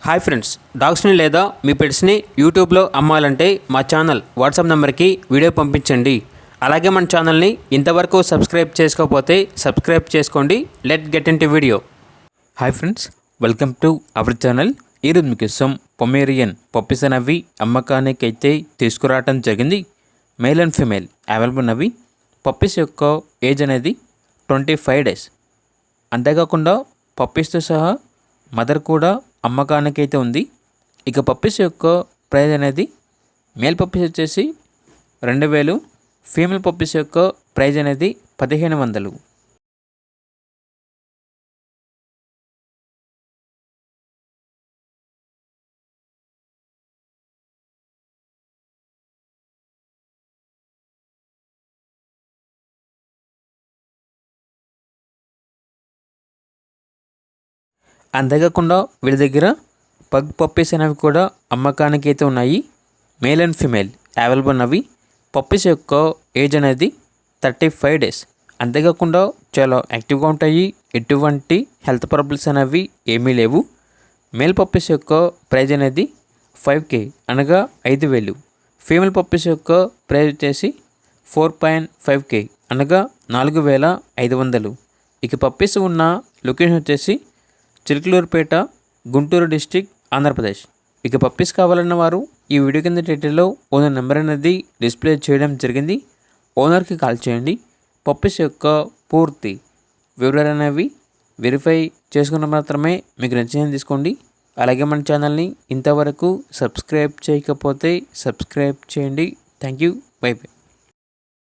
Hi friends, డాగ్స్ని లేదా మీ పెట్స్ని యూట్యూబ్లో అమ్మాలంటే మా ఛానల్ వాట్సాప్ నెంబర్కి వీడియో పంపించండి. అలాగే మన ఛానల్ని ఇంతవరకు సబ్స్క్రైబ్ చేసుకోకపోతే సబ్స్క్రైబ్ చేసుకోండి. Let get in to video. Hi friends, welcome to our channel. ఈరోజు మీకోసం పొమేరియన్ పప్పీస్ అనేవి అమ్మకానికి అయితే తీసుకురావడం జరిగింది. మేల్ అండ్ ఫీమేల్ అవైలబుల్ ఉన్నవి. పప్పీస్ యొక్క ఏజ్ అనేది 25 days. అంతేకాకుండా పప్పీస్తో సహా మదర్ కూడా అమ్మకానికి అయితే ఉంది. ఇక పప్పీస్ యొక్క ప్రైస్ అనేది మేల్ పప్పీస్ వచ్చేసి 2000, ఫీమేల్ పప్పీస్ యొక్క ప్రైస్ అనేది 1500. అంతేకాకుండా వీళ్ళ దగ్గర పగ్ పప్పీస్ అనేవి కూడా అమ్మకానికి అయితే ఉన్నాయి. మేల్ అండ్ ఫీమేల్ అవైలబుల్ ఉన్నవి. పప్పీస్ యొక్క ఏజ్ అనేది 35 days. అంతేకాకుండా చాలా యాక్టివ్గా ఉంటాయి. ఎటువంటి హెల్త్ ప్రాబ్లమ్స్ అనేవి ఏమీ లేవు. మేల్ పప్పీస్ యొక్క ప్రైజ్ అనేది 5K అనగా 5000. ఫీమేల్ పప్పీస్ యొక్క ప్రైజ్ వచ్చేసి 4.5K అనగా 4500. ఇక పప్పీస్ ఉన్న లొకేషన్ వచ్చేసి చిలకలూరుపేట, గుంటూరు డిస్టిక్, ఆంధ్రప్రదేశ్. ఇక పప్పీస్ కావాలన్న వారు ఈ వీడియో కింద టైటిల్లో ఓనర్ నెంబర్ అనేది డిస్ప్లే చేయడం జరిగింది. ఓనర్కి కాల్ చేయండి. పప్పీస్ యొక్క పూర్తి వివరాలు అనేవి వెరిఫై చేసుకున్న మాత్రమే మీకు నచ్చిందని తీసుకోండి. అలాగే మన ఛానల్ని ఇంతవరకు సబ్స్క్రైబ్ చేయకపోతే సబ్స్క్రైబ్ చేయండి. Thank you. By by.